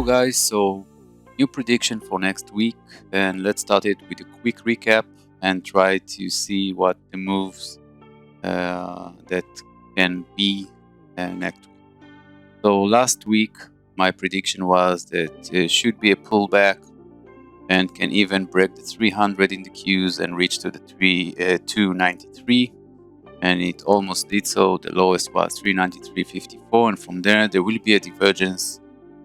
Hello guys, so new prediction for next week, and let's start it with a quick recap and try to see what the moves that can be next week. So last week my prediction was that there should be a pullback and can even break the 300 in the Qs and reach to the 293, and it almost did so. The lowest was 393.54, and from there will be a divergence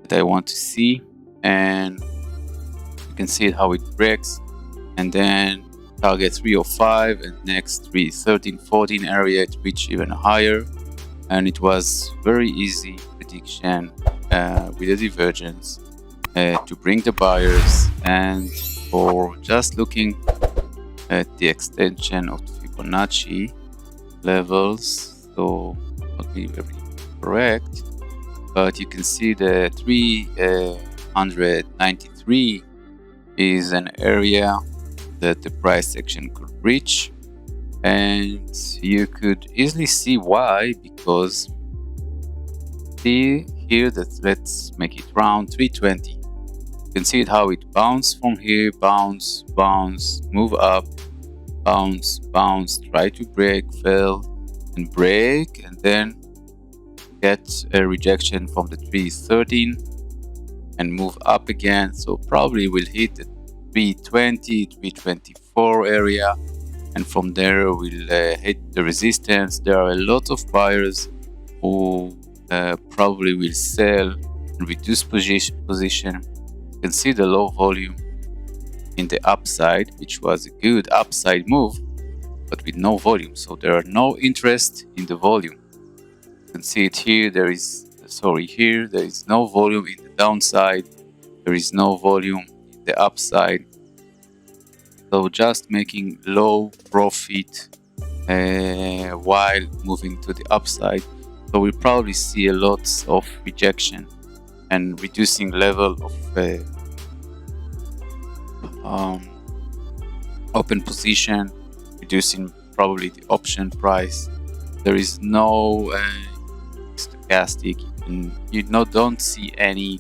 that I want to see, and you can see how it breaks, and then target 305, and next 313.14 area it reached even higher, and it was very easy prediction with a divergence to bring the buyers, and for just looking at the extension of the Fibonacci levels, so not be very correct, but you can see the 393 is an area that the price action could reach, and you could easily see why, because see here that let's make it round 320. You can see it how it bounced from here, bounce, move up, bounce, try to break, fail, and break, and then get a rejection from the 313 and move up again. So probably will hit the 320, 324 area, and from there we'll hit the resistance. There are a lot of buyers who probably will sell and reduce position. You can see the low volume in the upside, which was a good upside move, but with no volume, so there are no interest in the volume. You can see it here. There is no volume in the downside, there is no volume in the upside, so just making low profit while moving to the upside. So we'll probably see a lot of rejection and reducing level of open position, reducing probably the option price. There is no stochastic, and you don't see any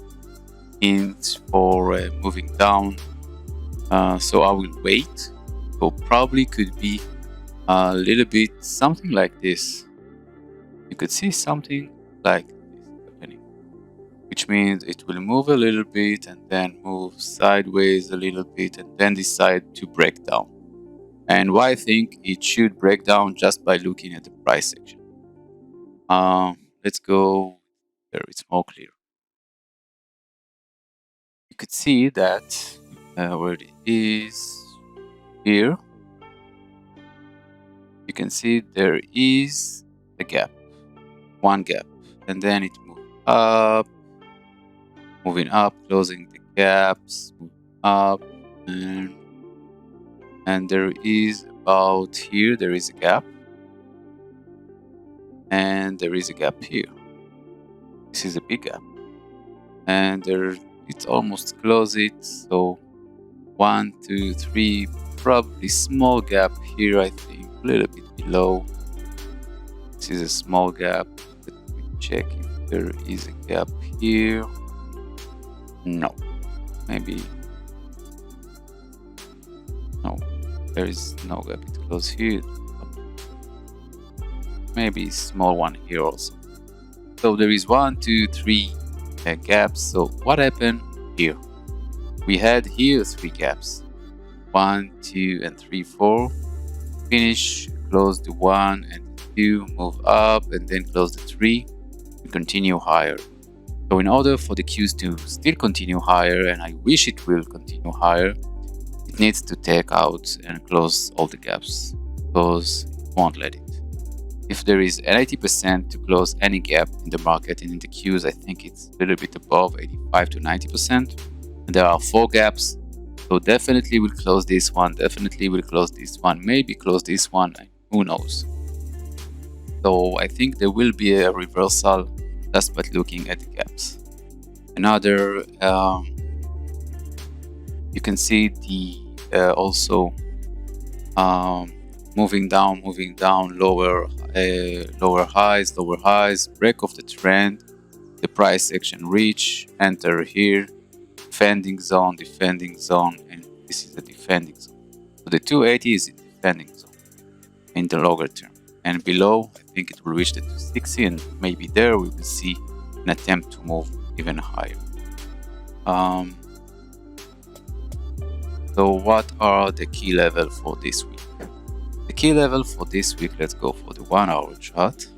hints for moving down, so I will wait. So probably could be a little bit something like this. You could see something like this happening, which means it will move a little bit and then move sideways a little bit and then decide to break down. And why I think it should break down just by looking at the price section. Let's go where it's more clear. You could see that where it is here, you can see there is a gap, one gap, and then it moved up, moving up, closing the gaps, moving up, and there is about here, there is a gap, and there is a gap here. This is a big gap, and there it's almost close it. So 1, 2, 3, probably small gap here, I think a little bit below. This is a small gap. Let me check if there is a gap here. No, maybe no, there is no gap. It goes here, maybe small one here also. So there is 1, 2, 3 gaps. So what happened here? We had here 3 gaps, 1, 2, and 3, 4. Finish, close the 1 and 2, move up, and then close the 3 and continue higher. So in order for the Qs to still continue higher, and I wish it will continue higher, it needs to take out and close all the gaps, because it won't let it. If there is an 80% to close any gap in the market and in the Qs, I think it's a little bit above 85 to 90%. And there are 4 gaps, so definitely will close this one, definitely will close this one, maybe close this one, who knows. So I think there will be a reversal just by looking at the gaps. Another, you can see the also moving down, lower highs, break of the trend. the price action reach, enter here, defending zone, and this is the defending zone. So the 280 is the defending zone in the longer term. And below, I think it will reach the 260, and maybe there we will see an attempt to move even higher. So what are the key levels for this week? The key level for this week, let's go for the 1 hour chart.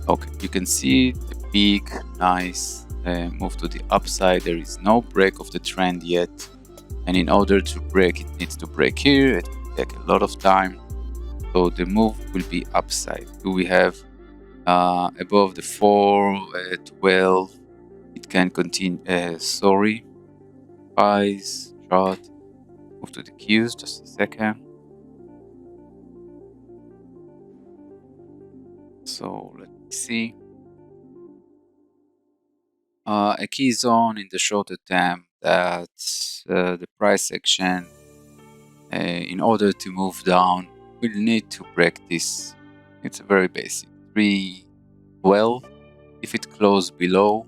Okay, you can see the big, nice move to the upside. There is no break of the trend yet. And in order to break, it needs to break here. It will take a lot of time. So the move will be upside. Do we have above the 412? It can continue. Sorry. Squize chart. Move to the Qs, just a second. So let me see. A key zone in the shorter term that the price action, in order to move down, will need to break this. It's very basic. 312. If it closes below,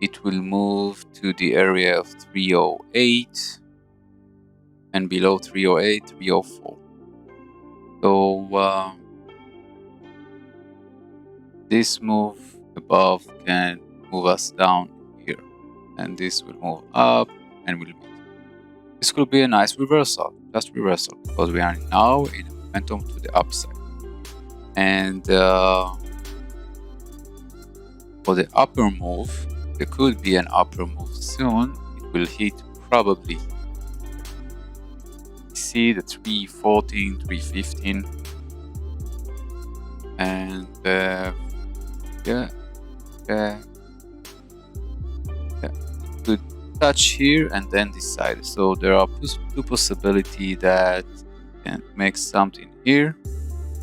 it will move to the area of 308, and below 308, 304. So this move above can move us down here, and this will move up and will meet. This could be a nice reversal, just reversal, because we are now in a momentum to the upside. And for the upper move, there could be an upper move soon. It will hit probably, see the 314, 315, and could touch here and then decide. So there are two possibilities that can make something here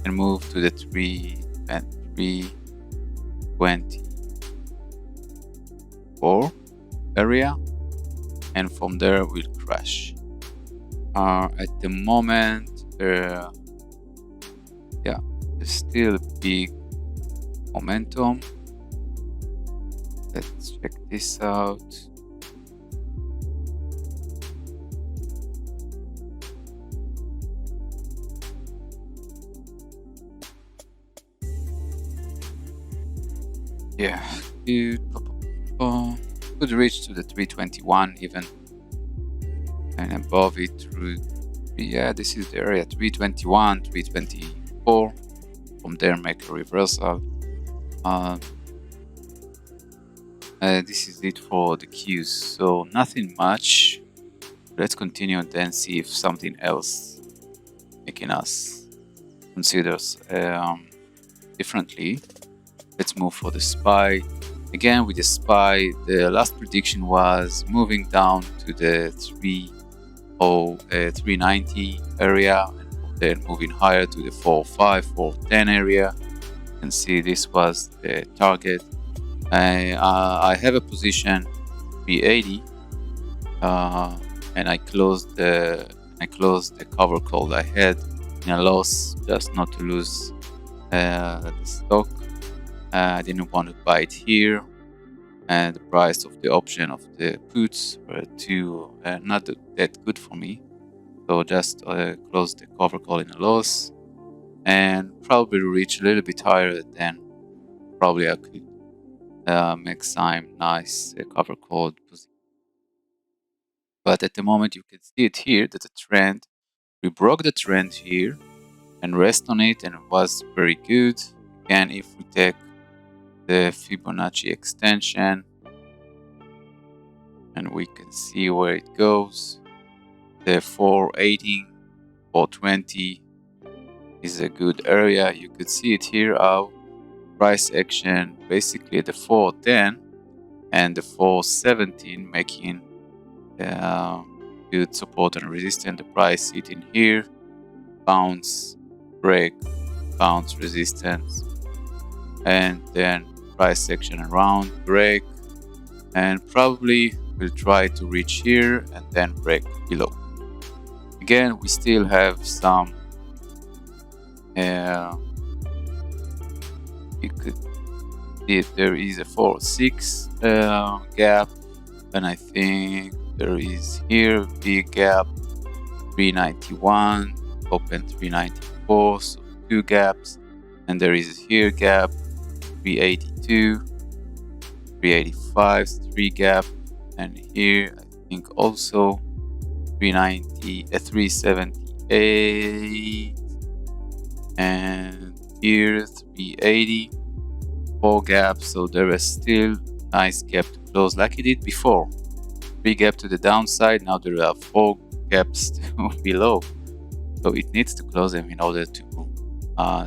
and move to the 324 area, and from there we'll crash. At the moment, there's still big momentum. Let's check this out. Yeah, could reach to the 321 even, and above it through, this is the area 321, 324. From there make a reversal. This is it for the Qs, so nothing much. Let's continue and then see if something else making us consider differently. Let's move for the SPY. Again, with the SPY, the last prediction was moving down to the 390 area, and then moving higher to the 405, 410 area. You can see this was the target. I have a position 380, and I closed the cover call I had in a loss, just not to lose the stock. I didn't want to buy it here, and the price of the option of the puts were not that good for me, so just closed the cover call in a loss, and probably reach a little bit higher. Then probably I could make some nice cover call position. But at the moment you can see it here that the trend, we broke the trend here and rest on it, and it was very good. Again, if we take the Fibonacci extension, and we can see where it goes. The 418, 420 is a good area. You could see it here, how price action basically the 410 and the 417 making good support and resistance. The price sitting here, bounce, break, bounce, resistance, and then price action around, break, and probably we'll try to reach here and then break below. Again, we still have some you could there is a 4-6 gap, and I think there is here big gap 391, open 394, so 2 gaps, and there is here gap 382, 385, 3 gap, and here I think also 378, and here 380, 4 gaps. So there is still nice gap to close like it did before. 3 gap to the downside, now there are 4 gaps to below, so it needs to close them in order to move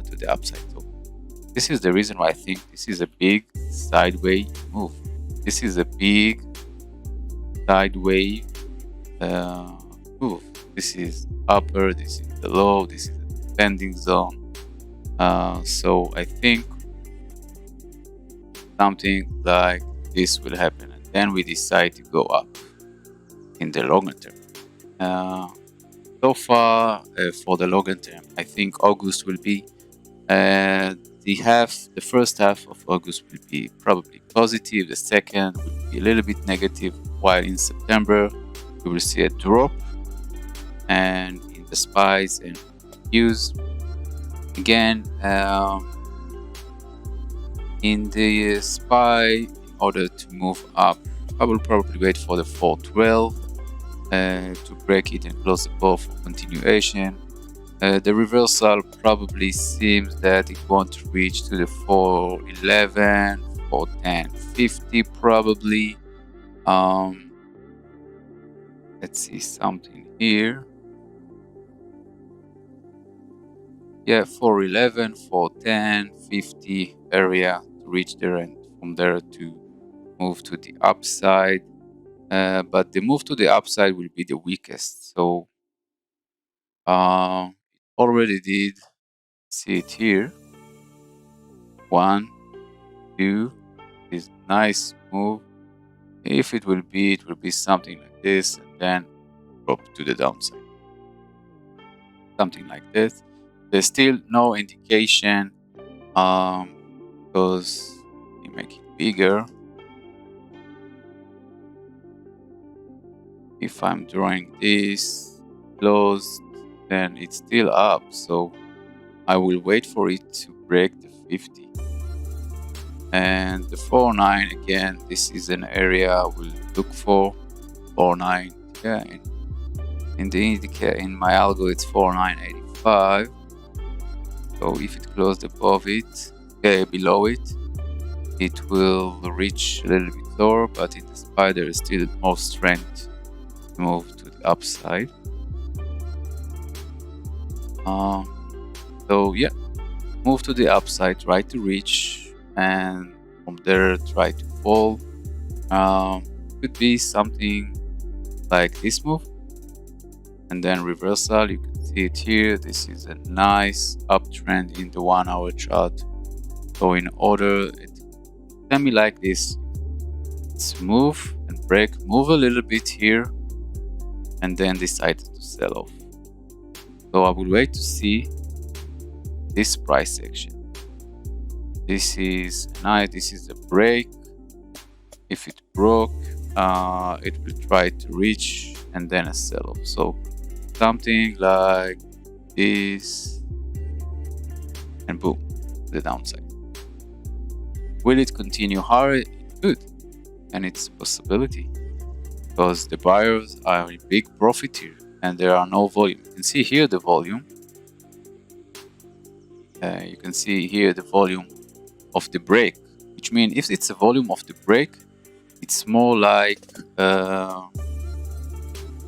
to the upside. So this is the reason why I think this is a big sideways move. This is a big sideways move. This is upper, this is the low, this is the descending zone. So I think something like this will happen, and then we decide to go up in the longer term. So far for the longer term, I think August will be the first half of August will be probably positive, the second will be a little bit negative, while in September we will see a drop, and in the SPYs and Qs again, in the SPY, in order to move up, I will probably wait for the 412 to break it and close the ball for continuation. The reversal probably seems that it won't reach to the 411, 410, 50 probably. Let's see something here. Yeah, 411, 410, 50 area to reach there, and from there to move to the upside. But the move to the upside will be the weakest. So it already did. See it here. 1, 2. This nice move. If it will be something like this, and then drop to the downside. Something like this. There's still no indication because you make it bigger. If I'm drawing this closed, then it's still up, so I will wait for it to break the 50. And the 49 again, this is an area I will look for. 49, yeah, in the indicator in my algo it's 4985. So if it closed above it, below it, it will reach a little bit lower, but in the SPY there is still more strength to move to the upside. So yeah, move to the upside, try to reach, and from there try to fall. Could be something like this move, and then reversal. You can see it here. This is a nice uptrend in the 1-hour chart. So in order it can be like this, let's move and break, move a little bit here, and then decide to sell off. So I will wait to see this price action. This is nice. This is a break. If it broke, it will try to reach and then a sell-off. So something like this, and boom, the downside. Will it continue higher? It could, and it's a possibility because the buyers are in big profit here and there are no volume. You can see here the volume. You can see here the volume of the break, which means if it's a volume of the break, it's more like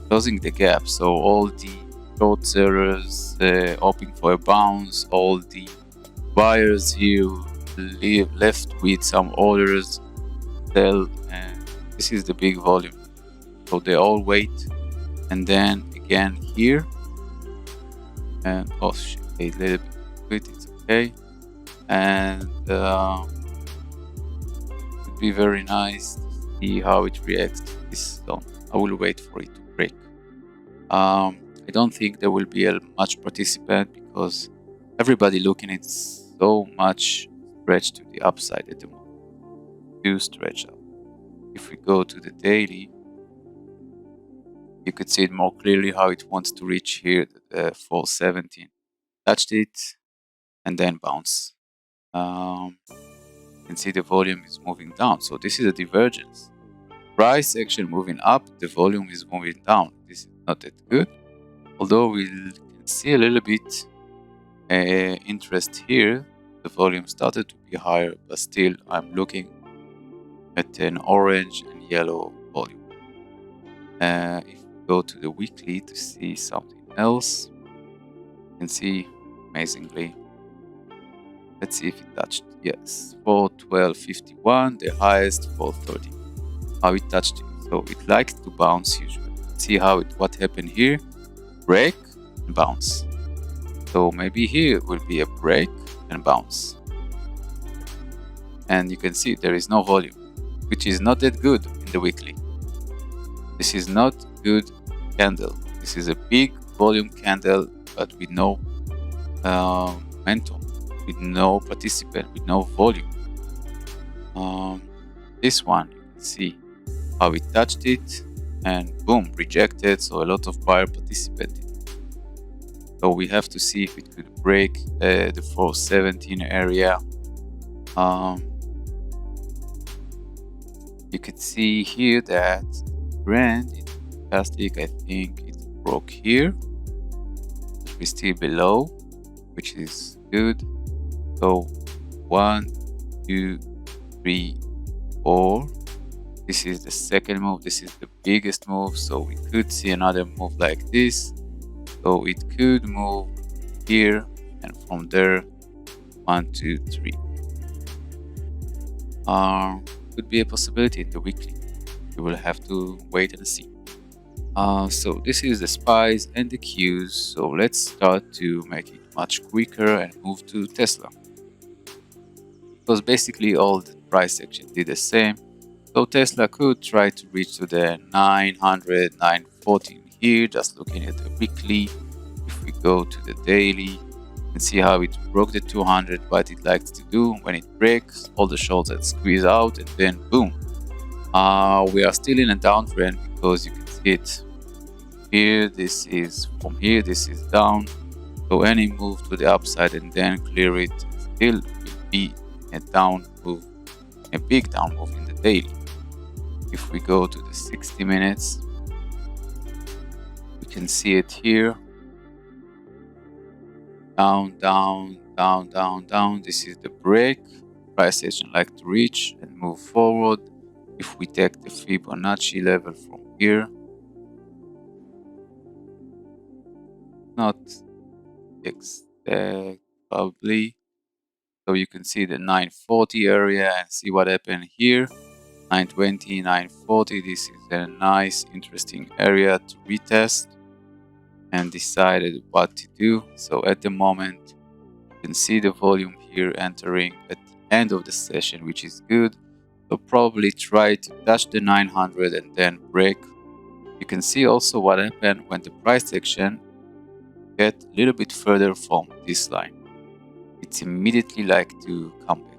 closing the gap. So all the short sellers hoping for a bounce, all the buyers here left with some orders, sell, and this is the big volume. So they all wait, and then again here, and oh shit, a little bit quit, it's okay, and it would be very nice to see how it reacts to this zone. I will wait for it to break. I don't think there will be a much participant because everybody looking at so much stretch to the upside at the moment. to stretch out. If we go to the daily, you could see it more clearly how it wants to reach here, the 417. Touched it and then bounce. You can see the volume is moving down. So this is a divergence. Price action moving up, the volume is moving down. This is not that good. Although we can see a little bit interest here, the volume started to be higher, but still I'm looking at an orange and yellow volume. If we go to the weekly to see something else, you can see amazingly. Let's see if it touched. Yes, 412.51, the highest 430. How it touched it. So it likes to bounce usually. See what happened here? Break and bounce. So maybe here will be a break and bounce. And you can see there is no volume, which is not that good in the weekly. This is not good candle. This is a big volume candle, but with no momentum, with no participant, with no volume. This one, you can see how it touched it and boom, rejected. So a lot of buyer participated. So we have to see if it could break the 417 area. You could see here that trend in stochastic, I think it broke here. We're still below, which is good. So 1, 2, 3, 4. This is the second move. This is the biggest move. So we could see another move like this. So it could move here and from there 1, 2, 3. Could be a possibility in the weekly. We will have to wait and see. So this is the SPYs and the Qs. So let's start to make it much quicker and move to Tesla. Because basically all the price action did the same. So Tesla could try to reach to the 900, 914 here, just looking at the weekly. If we go to the daily and see how it broke the 200, what it likes to do when it breaks, all the shorts that squeeze out and then boom. We are still in a downtrend because you can see it here. This is from here, this is down. So any move to the upside and then clear it still will be a down move, a big down move in the daily. If we go to the 60 minutes, we can see it here. Down, down, down, down, down. This is the break. Price action like to reach and move forward. If we take the Fibonacci level from here, not exact probably. So you can see the 940 area and see what happened here. 920, 940. This is a nice, interesting area to retest and decided what to do. So at the moment, you can see the volume here entering at the end of the session, which is good. So probably try to touch the 900 and then break. You can see also what happened when the price action get a little bit further from this line. It's immediately like to come back.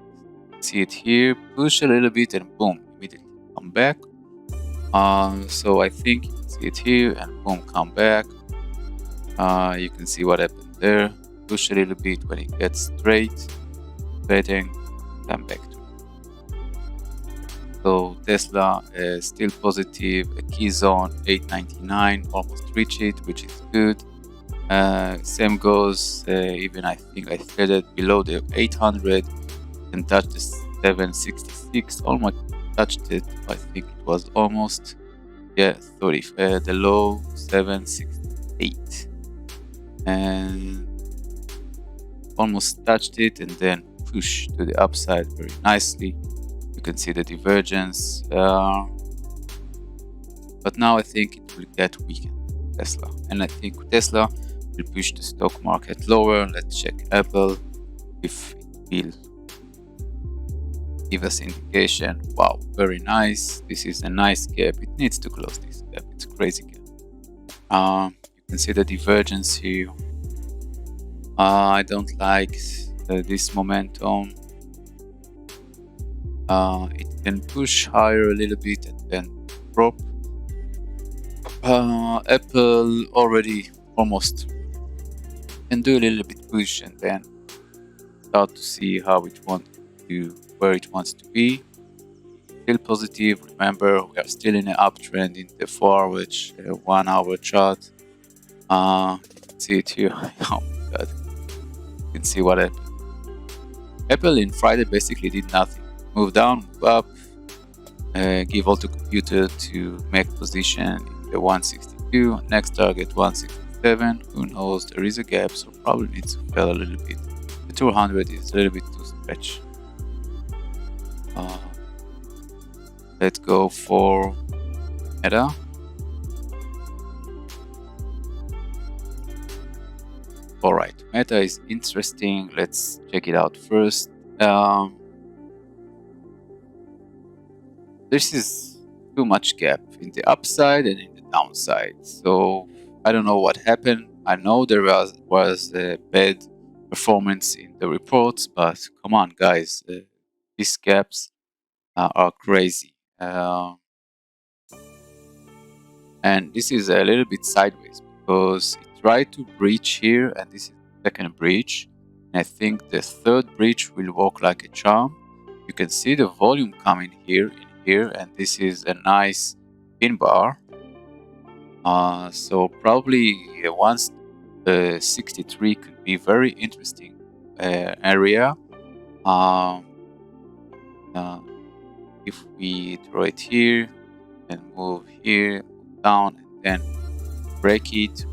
See it here, push a little bit and boom, immediately come back. So I think you can see it here and boom, come back. You can see what happened there. Push a little bit when it gets straight, then come back to it. So Tesla is still positive. A key zone 899, almost reach it, which is good. Same goes, even I think I faded below the 800 and touched the 766, almost touched it. I think it was almost, yeah, sorry, the low 768 and almost touched it and then push to the upside very nicely. You can see the divergence, but now I think it will get weakened, Tesla, and I think Tesla will push the stock market lower. Let's check Apple if it will give us indication. Wow, very nice. This is a nice gap. It needs to close this gap. It's a crazy gap. You can see the divergence here. I don't like this momentum. It can push higher a little bit and then drop. Apple already almost can do a little bit push and then start to see how it wants to, where it wants to be. Still positive. Remember, we are still in an uptrend in the 4-hour, 1-hour chart. You can see it here. Oh my god! You can see what happened. Apple in Friday basically did nothing. Move down, move up. Give auto computer to make position in the 162. Next target 167. Who knows? There is a gap, so probably needs to fail a little bit. The 200 is a little bit too stretch. Let's go for Meta. Alright, Meta is interesting. Let's check it out first. This is too much gap in the upside and in the downside. So I don't know what happened. I know there was a bad performance in the reports, but come on, guys, these gaps are crazy. And this is a little bit sideways because it tried to breach here, and this is the second breach. And I think the third breach will work like a charm. You can see the volume coming here, and this is a nice pin bar. So probably once the 63 could be very interesting area. If we draw it here and move here, move down, and then break it.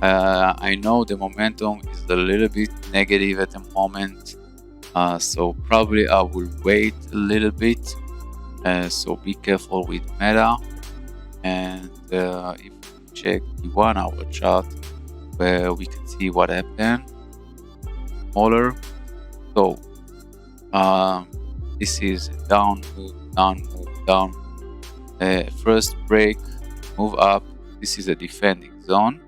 I know the momentum is a little bit negative at the moment, so probably I will wait a little bit. So be careful with Meta. And if we check the 1-hour chart, where we can see what happened, smaller. So this is a down move, down move, down. First break, move up. This is a defending zone.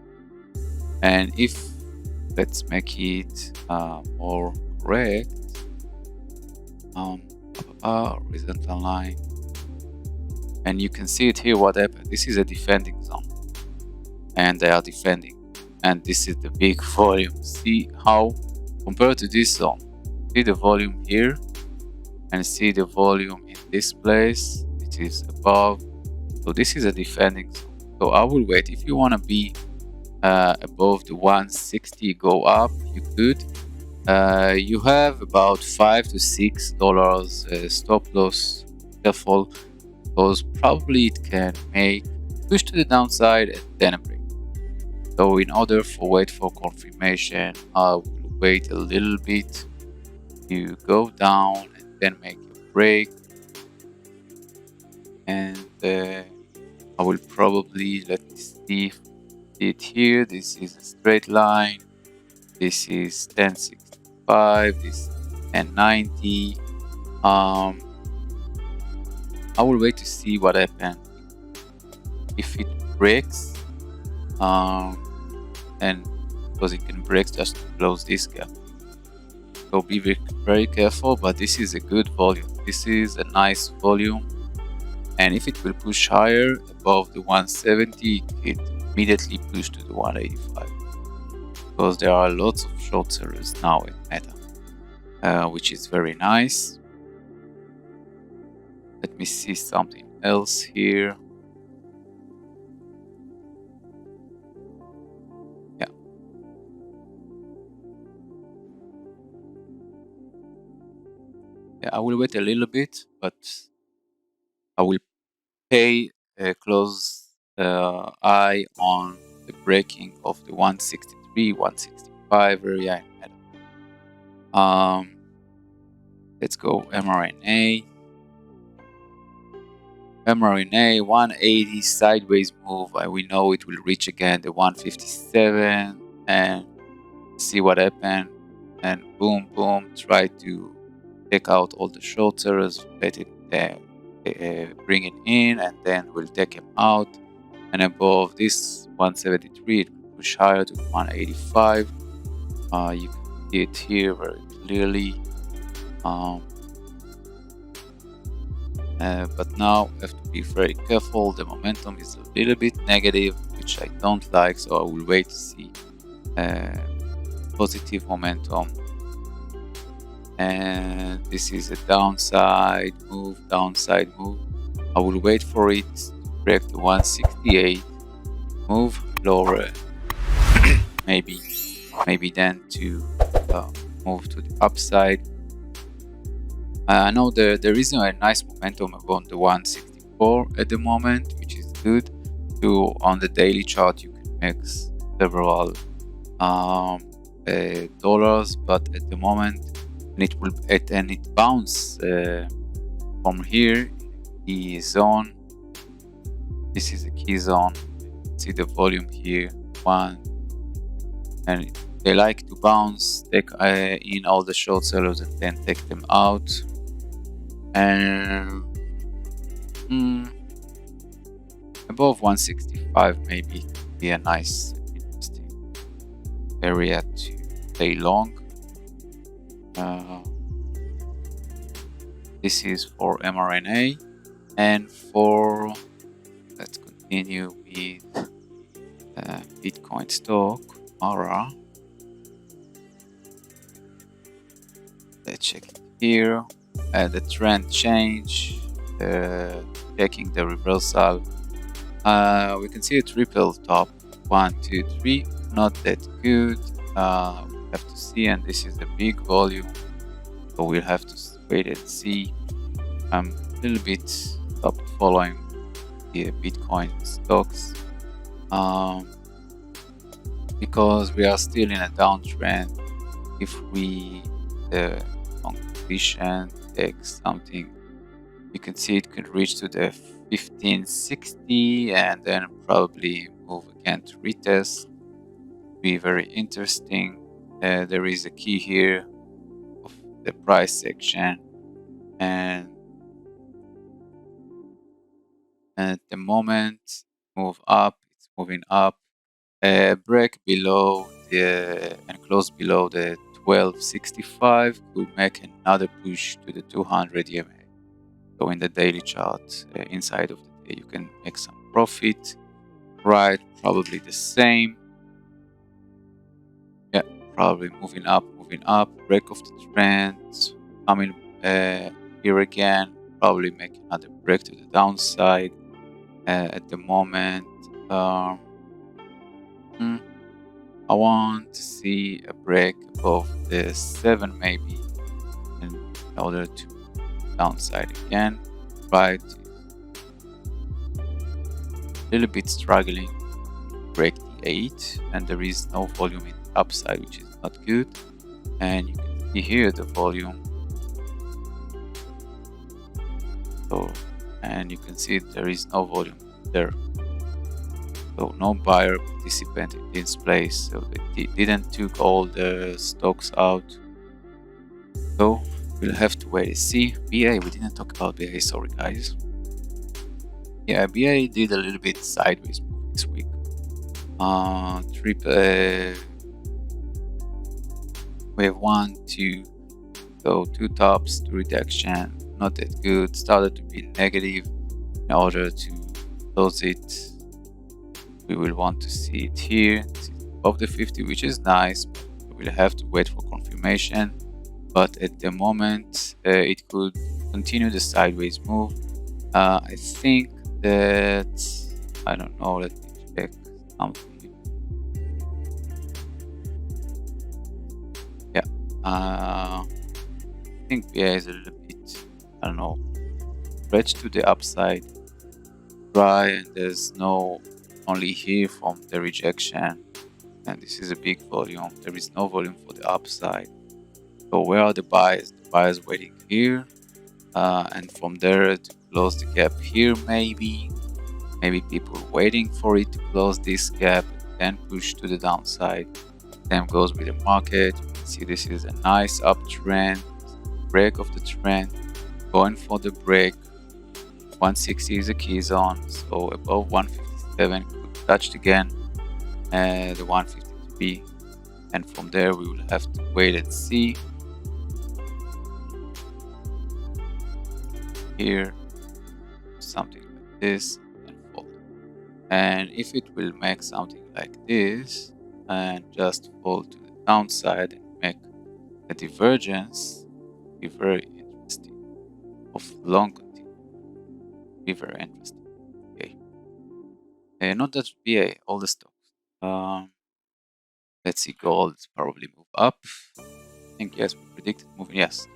And if let's make it more correct, horizontal line, and you can see it here what happened. This is a defending zone, and they are defending, and this is the big volume. See how compared to this zone, see the volume here and see the volume in this place. It is above, so this is a defending zone. So I will wait. If you want to be above the 160, go up, you could. You have about $5 to $6 stop loss. Careful, because probably it can make push to the downside and then a break. So in order for wait for confirmation, I will wait a little bit. You go down and then make a break, and I will probably, let me see it here. This is a straight line. This is 1065. This is 1090. I will wait to see what happens. If it breaks, and because it can break just to close this gap. So be very careful, but this is a good volume. This is a nice volume, and if it will push higher above the 170, it immediately push to the 185, because there are lots of short sellers now in Meta, which is very nice. Let me see something else here. Yeah. Yeah, I will wait a little bit, but I will pay a close eye on the breaking of the 163, 165 area in Meta. Let's go MRNA. MRNA 180 sideways move. We know it will reach again the 157 and see what happened. And boom, boom, try to take out all the short sellers, let it bring it in, and then we'll take them out. And above this 173, it will push higher to 185. You can see it here very clearly. but now I have to be very careful. The momentum is a little bit negative, which I don't like, so I will wait to see positive momentum. And this is a downside move. I will wait for it to break the 168, move lower, maybe then to move to the upside. I know there is a nice momentum around the 164 at the moment, which is good. So on the daily chart, you can make several dollars, but at the moment, and it bounce from here, key zone. This is a key zone. See the volume here, one, and they like to bounce, take in all the short sellers and then take them out. And above 165 maybe be a nice, interesting area to play long. This is for MRNA, and for, let's continue with Bitcoin stock, MARA. Let's check it here. The trend change, checking the reversal. We can see a triple top, 1, 2, 3, not that good. We have to see, and this is a big volume, so we'll have to wait and see. I'm a little bit stopped following the Bitcoin stocks because we are still in a downtrend. If we long position take something, you can see it could reach to the 1560 and then probably move again to retest. Be very interesting. There is a key here of the price section, and at the moment move up, it's moving up. Break below the and close below the 1265 could make another push to the 200 EMA. So in the daily chart, inside of the day, you can make some profit. Right, probably the same. Yeah, probably moving up. Break of the trend, coming here again. Probably make another break to the downside. At the moment, I want to see a break above the 7 maybe in order to downside again. Right, a little bit struggling to break the 8, and there is no volume in the upside, which is not good. And you can see here the volume. So, and you can see there is no volume there. So no buyer participant in this place, so they didn't took all the stocks out. So we'll have to wait and see. BA, we didn't talk about BA, sorry guys. Yeah, BA did a little bit sideways move this week. We have 1, 2, so 2 tops, 2 reduction, not that good. Started to be negative. In order to close it, we will want to see it here. It's above the 50, which is nice. We'll have to wait for confirmation. But at the moment, it could continue the sideways move. I think that, I don't know, let me check something. Yeah, I think BA is a little bit, I don't know, stretch to the upside, dry, and there's no, only here from the rejection, and this is a big volume. There is no volume for the upside. So where are the buyers? The buyers waiting here, and from there to close the gap here, maybe people waiting for it to close this gap and then push to the downside. Same goes with the market. You can see this is a nice uptrend, break of the trend, going for the break. 160 is a key zone, so above 157 could touch again the 153, and from there we will have to wait and see. Here this, and fold. And if it will make something like this and just fall to the downside and make a divergence, be very interesting. Of long continuum, be very interesting. Okay, not that BA, all the stocks. Let's see, gold probably move up. I think yes, we predicted moving. Yes,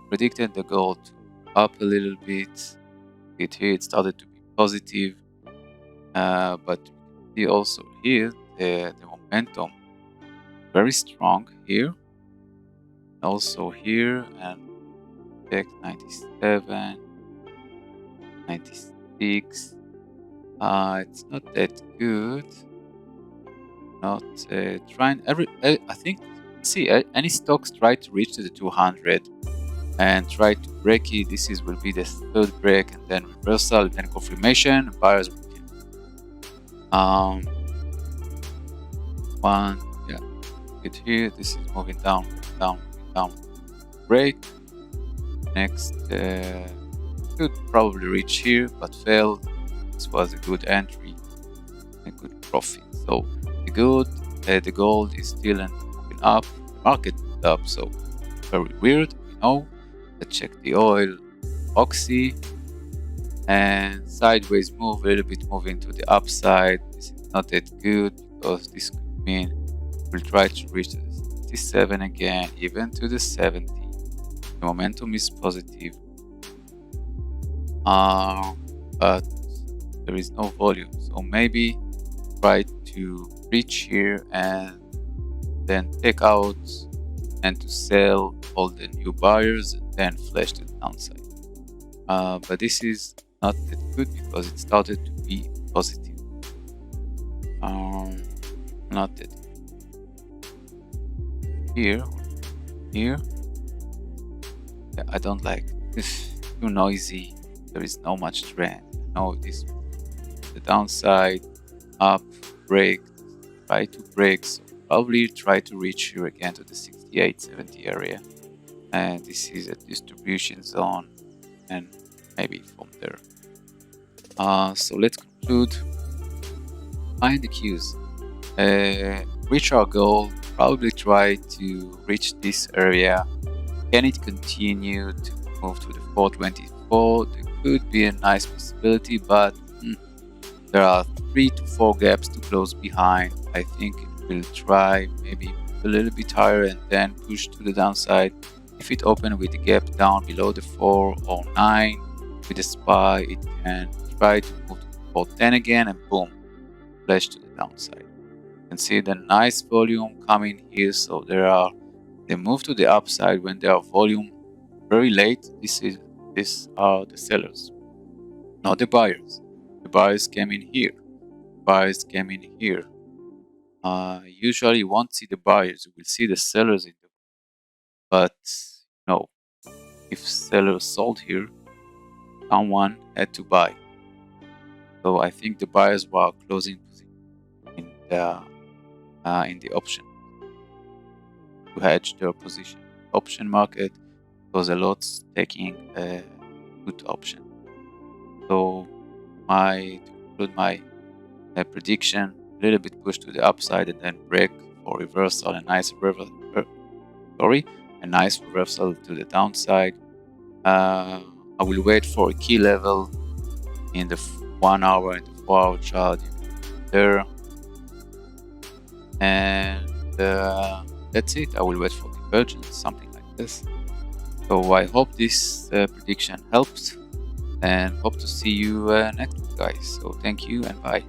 predicted the gold to up a little bit. Here it started to be positive, but we can see also here the momentum very strong here. Also here, and check 97, 96. It's not that good. Not trying I think, see, any stocks try to reach to the 200 and try to break it. This will be the third break, and then reversal, then confirmation. Buyers will one, yeah, it here. This is moving down, down, down. Break. Next could probably reach here, but failed. This was a good entry, a good profit. So the gold is still moving up. The market moved up, so very weird. We know. Let's check the oil, Oxy, and sideways move, a little bit moving to the upside. This is not that good because this could mean we'll try to reach the 67 again, even to the 70. The momentum is positive, but there is no volume, so maybe try to reach here and then take out and to sell all the new buyers and then flash to the downside. But this is not that good because it started to be positive. Not that here. Yeah, I don't like this. Too noisy. There is no much trend. No, this the downside, up, break, try to break. So probably try to reach here again to the 68-70 area, and this is a distribution zone, and maybe from there. So let's conclude. Find the cues. Reach our goal. Probably try to reach this area. Can it continue to move to the 424? There could be a nice possibility, but there are 3 to 4 gaps to close behind. I think it will try maybe a little bit higher and then push to the downside. If it opens with the gap down below the 409 with a SPY, it can try to move to 410 again and boom, flash to the downside. You can see the nice volume coming here, so they move to the upside when there are volume very late. These are the sellers, not the buyers. The buyers came in here. Buyers came in here. Usually you won't see the buyers, you will see the sellers in the, but no, if sellers sold here, someone had to buy. So I think the buyers were closing in the option to hedge their position. Option market was a lot taking a good option. So to conclude my prediction, a little bit push to the upside and then break for reversal, a nice reversal to the downside. I will wait for a key level in the 1 hour and the 4 hour chart there, and that's it. I will wait for divergence, something like this. So I hope this prediction helped, and hope to see you next week, guys. So thank you and bye.